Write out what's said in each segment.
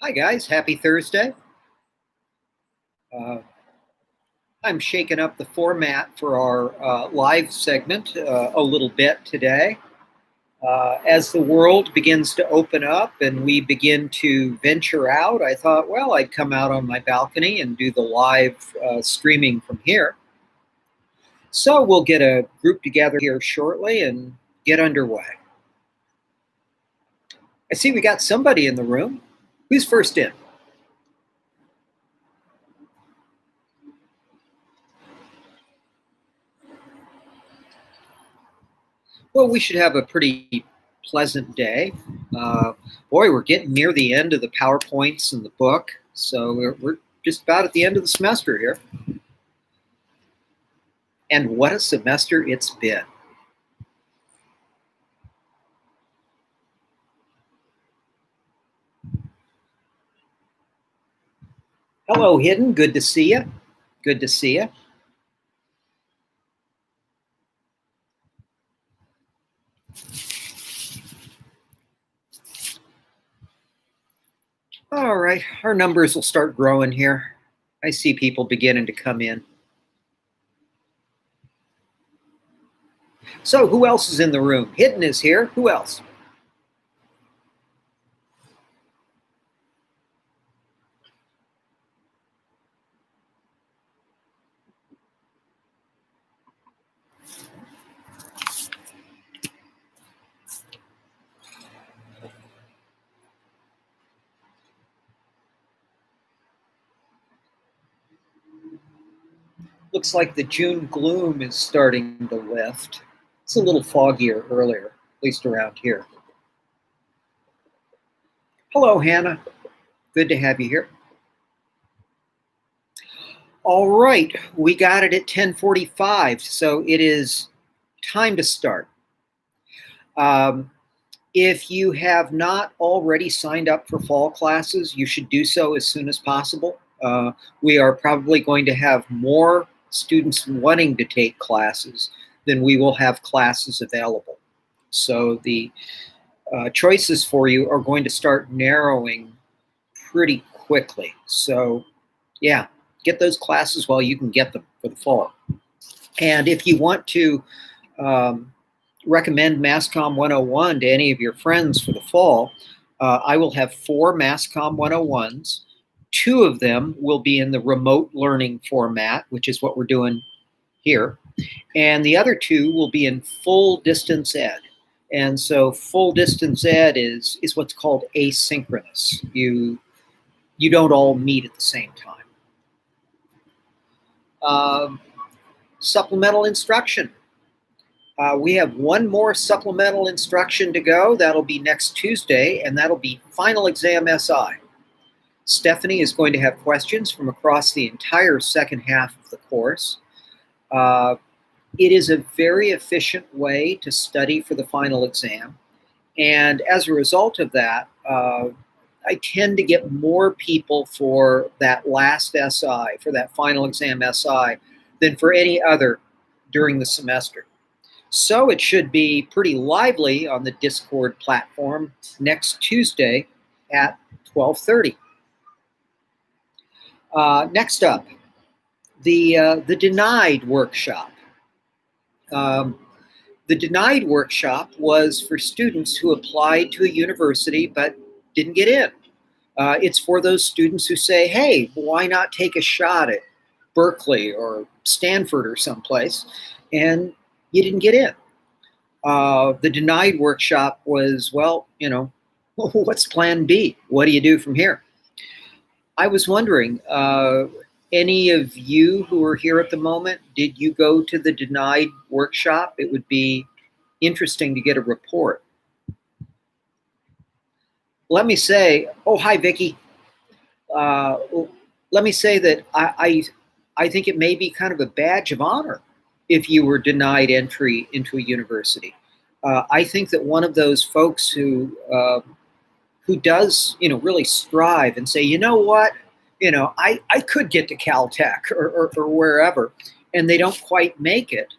Hi, guys. Happy Thursday. Uh, I'm shaking up the format for our live segment a little bit today. As the world begins to open up and we begin to venture out, I thought, well, I'd come out on my balcony and do the live streaming from here. So we'll get a group together here shortly and get underway. I see we got somebody in the room. Who's first in? Well, we should have a pretty pleasant day. Uh, Boy, we're getting near the end of the PowerPoints and the book, so we're just about at the end of the semester here. And what a semester it's been. Hello, Hidden. Good to see you. Good to see you. All right, our numbers will start growing here. I see people beginning to come in. So, who else is in the room? Hidden is here. Who else? Looks like the June gloom is starting to lift. It's a little foggier earlier, at least around here. Hello, Hannah. Good to have you here. All right, we got it at 10:45, so it is time to start. If you have not already signed up for fall classes, you should do so as soon as possible. We are probably going to have more students wanting to take classes than we will have classes available. So the choices for you are going to start narrowing pretty quickly. So yeah, get those classes while you can get them for the fall. And if you want to recommend MassComm 101 to any of your friends for the fall, I will have 4 MassComm 101s. 2 of them will be in the remote learning format, which is what we're doing here. And the other 2 will be in full distance ed. And so full distance ed is what's called asynchronous. You don't all meet at the same time. Supplemental instruction. We have 1 more supplemental instruction to go. That'll be next Tuesday, and that'll be Final Exam SI. Stephanie is going to have questions from across the entire second half of the course. It is a very efficient way to study for the final exam. And as a result of that, I tend to get more people for that last SI, for that final exam SI, than for any other during the semester. So it should be pretty lively on the Discord platform next Tuesday at 12:30. Next up, the Denied workshop. The Denied workshop was for students who applied to a university but didn't get in. It's for those students who say, hey, why not take a shot at Berkeley or Stanford or someplace, and you didn't get in. The Denied workshop was, well, what's plan B? What do you do from here? I was wondering, any of you who are here at the moment, did you go to the Denied workshop? It would be interesting to get a report. Let me say, oh, hi, Vicki. Let me say that I think it may be kind of a badge of honor if you were denied entry into a university. I think that one of those folks who does, really strive and say, you know what, I could get to Caltech or wherever, and they don't quite make it,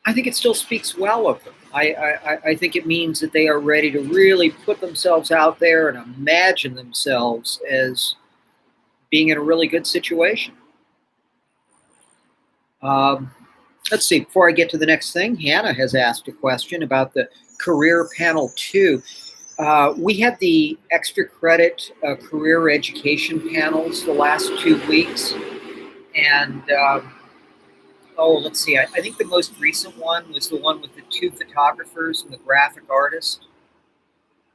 I think it still speaks well of them. I think it means that they are ready to really put themselves out there and imagine themselves as being in a really good situation. Let's see, before I get to the next thing, Hannah has asked a question about the Career Panel 2. We had the extra credit career education panels the last 2 weeks. And let's see, I think the most recent one was the one with the 2 photographers and the graphic artist.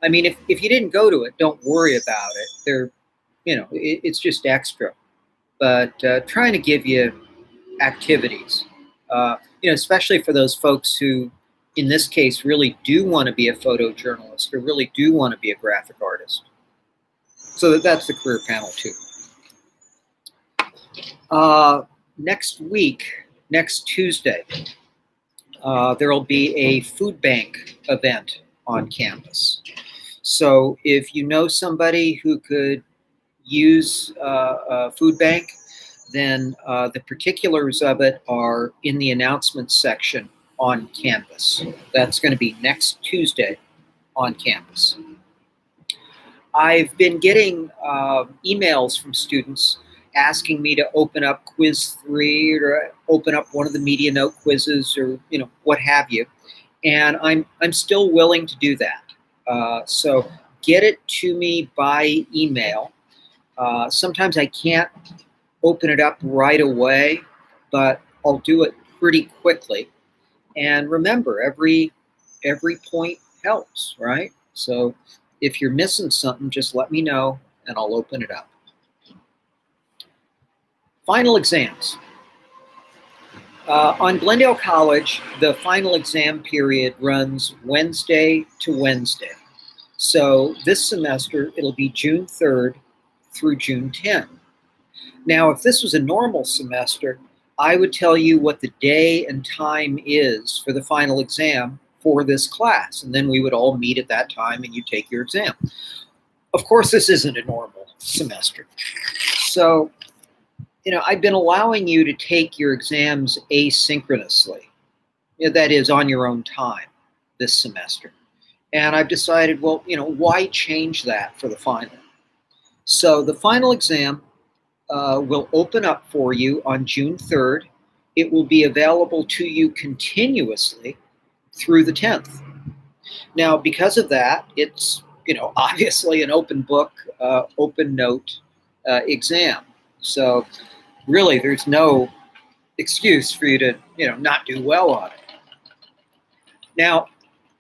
I mean, if you didn't go to it, don't worry about it. It's just extra. But trying to give you activities, especially for those folks who, in this case, really do want to be a photojournalist or really do want to be a graphic artist. So that's the Career Panel 2. Next week, next Tuesday, there will be a food bank event on campus. So if you know somebody who could use a food bank, then the particulars of it are in the announcements section on campus. That's going to be next Tuesday on campus. I've been getting emails from students asking me to open up quiz 3 or open up one of the media note quizzes or what have you, and I'm still willing to do that. So get it to me by email. Sometimes I can't open it up right away, but I'll do it pretty quickly. And remember, every point helps, right? So if you're missing something, just let me know and I'll open it up. Final exams. On Glendale College, the final exam period runs Wednesday to Wednesday. So this semester, it'll be June 3rd through June 10th. Now, if this was a normal semester, I would tell you what the day and time is for the final exam for this class, and then we would all meet at that time and you take your exam. Of course, this isn't a normal semester. So, I've been allowing you to take your exams asynchronously, that is, on your own time this semester. And I've decided, well, why change that for the final? So the final exam will open up for you on June 3rd. It will be available to you continuously through the 10th. Now, because of that, it's, obviously an open book, open note exam. So really, there's no excuse for you to, not do well on it. Now,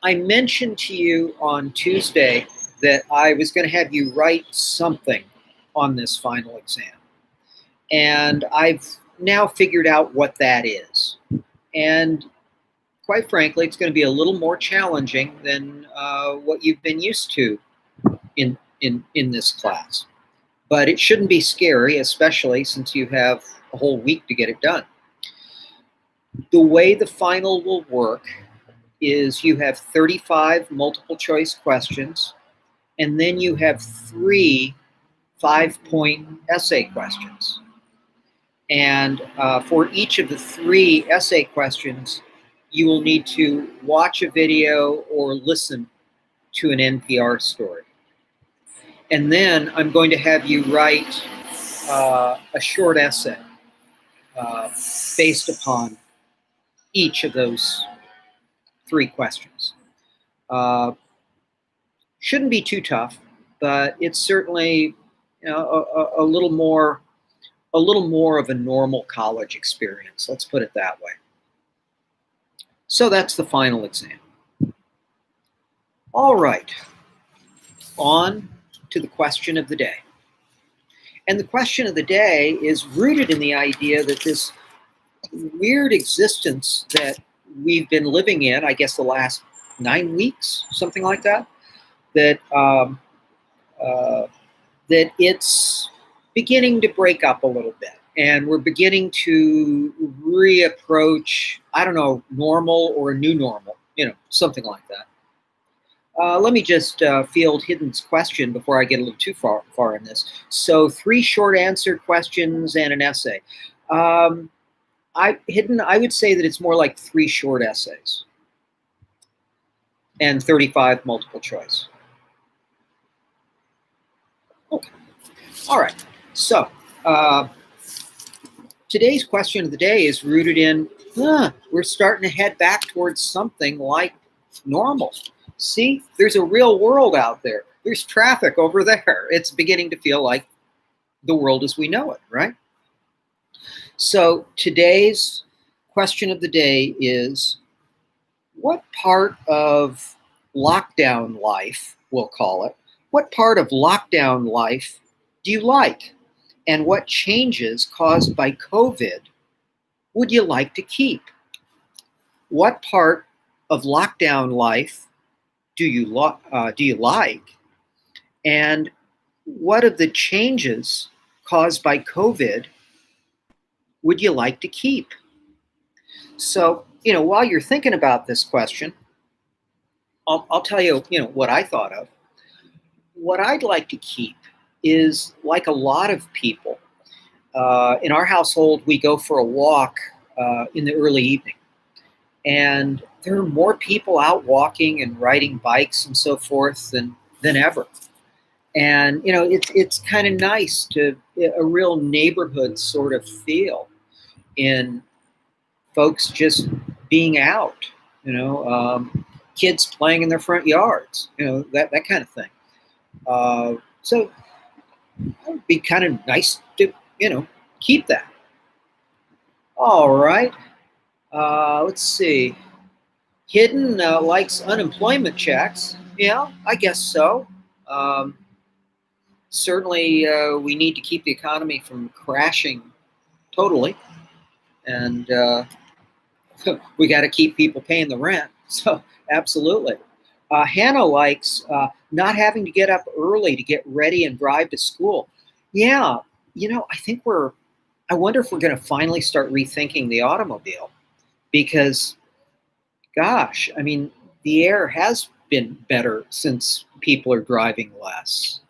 I mentioned to you on Tuesday that I was going to have you write something on this final exam. And I've now figured out what that is. And quite frankly, it's going to be a little more challenging than what you've been used to in this class. But it shouldn't be scary, especially since you have a whole week to get it done. The way the final will work is you have 35 multiple choice questions, and then you have 3 5-point essay questions. And for each of the 3 essay questions, you will need to watch a video or listen to an NPR story. And then I'm going to have you write a short essay based upon each of those 3 questions. Shouldn't be too tough, but it's certainly a little more of a normal college experience. Let's put it that way. So that's the final exam. All right, on to the question of the day. And the question of the day is rooted in the idea that this weird existence that we've been living in, I guess the last 9 weeks, something like that, that it's beginning to break up a little bit. And we're beginning to reapproach, I don't know, normal or a new normal, something like that. Let me just field Hidden's question before I get a little too far in this. So 3 short answer questions and an essay. Hidden, I would say that it's more like 3 short essays. and 35 multiple choice. Okay. All right. So today's question of the day is rooted in we're starting to head back towards something like normal. See, there's a real world out there. There's traffic over there. It's beginning to feel like the world as we know it, right? So today's question of the day is, what part of lockdown life, we'll call it, what part of lockdown life do you like? And what changes caused by COVID would you like to keep? What part of lockdown life do you like? And what of the changes caused by COVID would you like to keep? So, while you're thinking about this question, I'll tell you, what I thought of. What I'd like to keep is, like a lot of people, in our household, we go for a walk in the early evening. And there are more people out walking and riding bikes and so forth than ever. And, it's kind of nice to a real neighborhood sort of feel in folks just being out, kids playing in their front yards, that kind of thing. So it would be kind of nice to, keep that. All right. Let's see. Hidden likes unemployment checks. Yeah, I guess so. Um, Certainly, we need to keep the economy from crashing totally. And we got to keep people paying the rent. So, absolutely. Hannah likes not having to get up early to get ready and drive to school. Yeah, I wonder if we're going to finally start rethinking the automobile because, gosh, I mean, the air has been better since people are driving less.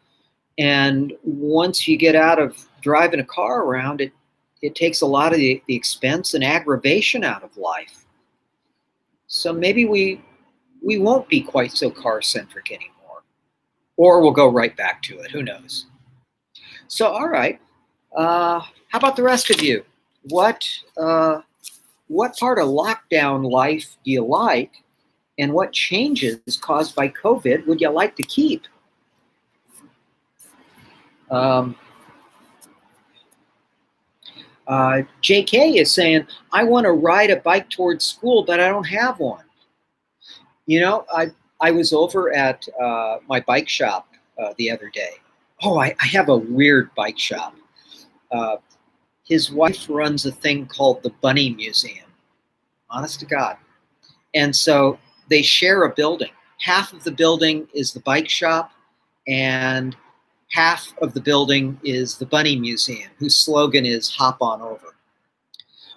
And once you get out of driving a car around, it takes a lot of the expense and aggravation out of life. So maybe we won't be quite so car centric anymore, or we'll go right back to it. Who knows? So, all right. How about the rest of you? What part of lockdown life do you like, and what changes caused by COVID would you like to keep? JK is saying, I want to ride a bike towards school, but I don't have one. I was over at my bike shop the other day. Oh, I have a weird bike shop. Uh, his wife runs a thing called the Bunny Museum, honest to God. And so they share a building. Half of the building is the bike shop, and half of the building is the Bunny Museum, whose slogan is "Hop on over."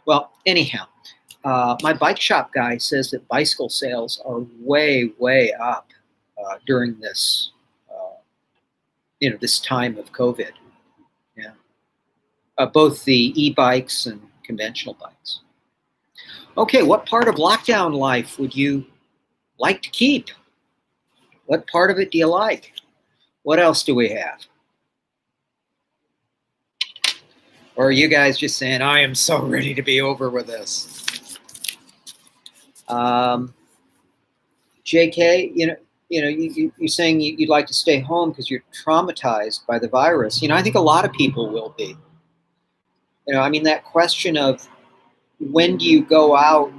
Well, anyhow, my bike shop guy says that bicycle sales are way, way up during this, this time of COVID. Yeah, both the e-bikes and conventional bikes. Okay, what part of lockdown life would you like to keep? What part of it do you like? What else do we have? Or are you guys just saying, I am so ready to be over with this? JK, you're saying you'd like to stay home because you're traumatized by the virus. I think a lot of people will be. I mean, that question of when do you go out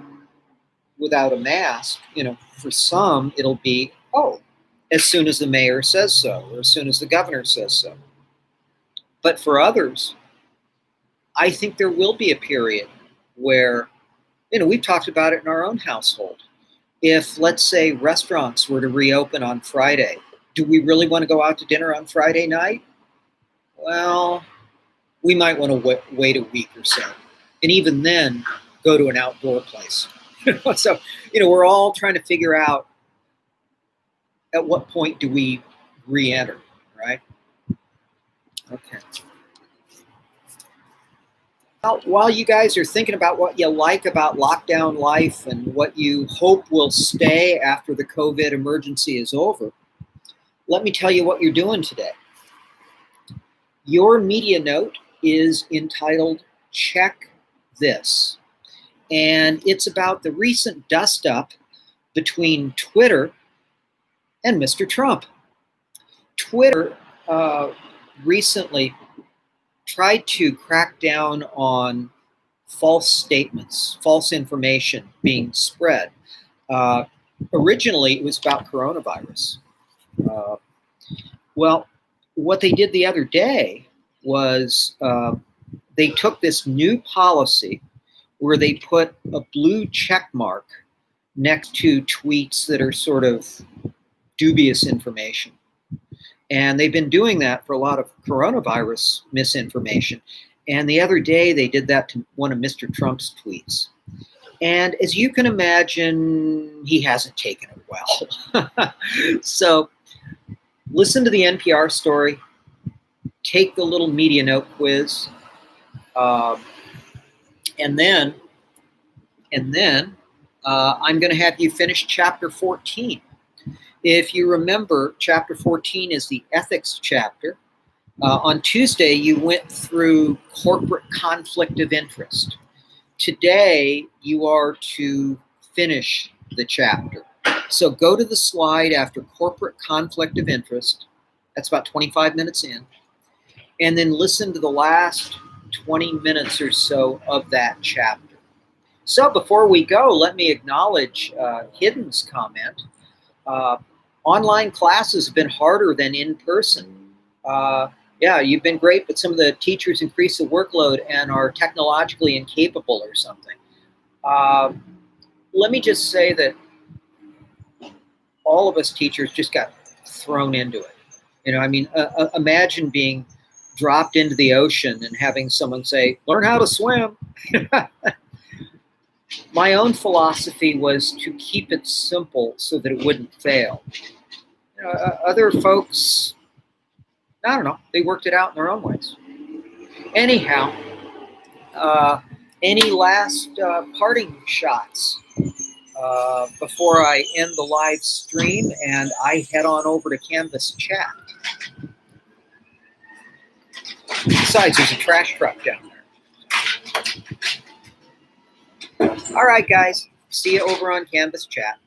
without a mask, for some, it'll be, as soon as the mayor says so, or as soon as the governor says so. But for others, I think there will be a period where, we've talked about it in our own household. If, let's say, restaurants were to reopen on Friday, do we really want to go out to dinner on Friday night? Well, we might want to wait a week or so. And even then, go to an outdoor place. So, we're all trying to figure out at what point do we re-enter, right? Okay. While you guys are thinking about what you like about lockdown life and what you hope will stay after the COVID emergency is over, let me tell you what you're doing today. Your media note is entitled Check This, and it's about the recent dust-up between Twitter and Mr. Trump. Twitter recently tried to crack down on false statements, false information being spread. Originally, it was about coronavirus. Well, what they did the other day was they took this new policy where they put a blue check mark next to tweets that are sort of dubious information. And they've been doing that for a lot of coronavirus misinformation. And the other day, they did that to one of Mr. Trump's tweets. And as you can imagine, he hasn't taken it well. So listen to the NPR story, take the little media note quiz, and then I'm going to have you finish chapter 14. If you remember, chapter 14 is the ethics chapter. On Tuesday, you went through corporate conflict of interest. Today, you are to finish the chapter. So go to the slide after corporate conflict of interest. That's about 25 minutes in. And then listen to the last 20 minutes or so of that chapter. So before we go, let me acknowledge Hidden's comment. Online classes have been harder than in person. Yeah, you've been great, but some of the teachers increase the workload and are technologically incapable or something. Let me just say that all of us teachers just got thrown into it. You know, I mean, imagine being dropped into the ocean and having someone say, learn how to swim. My own philosophy was to keep it simple so that it wouldn't fail. You know, other folks, I don't know, they worked it out in their own ways. Anyhow, any last parting shots before I end the live stream and I head on over to Canvas Chat? Besides, there's a trash truck down there. All right, guys. See you over on Canvas Chat.